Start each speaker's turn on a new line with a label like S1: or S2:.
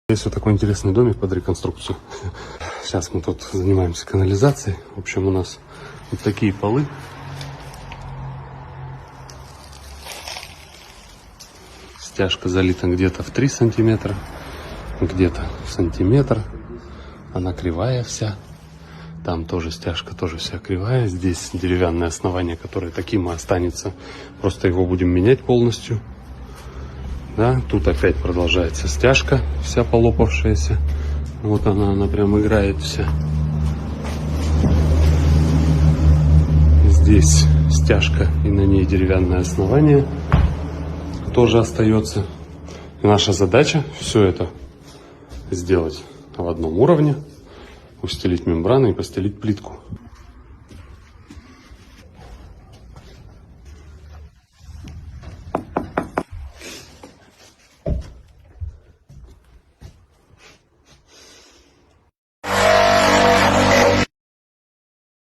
S1: Есть вот такой интересный домик под реконструкцию. Сейчас мы тут занимаемся канализацией. В общем, у нас вот такие полы. Стяжка залита где-то в 3 сантиметра, где-то в сантиметр. Она кривая вся. Там тоже стяжка, тоже вся кривая. Здесь деревянное основание, которое таким и останется. Просто его будем менять полностью. Да, тут опять продолжается стяжка, вся полопавшаяся. Вот она прям играет вся. Здесь стяжка и на ней деревянное основание тоже остается. И наша задача все это сделать в одном уровне, устелить мембраной и постелить плитку.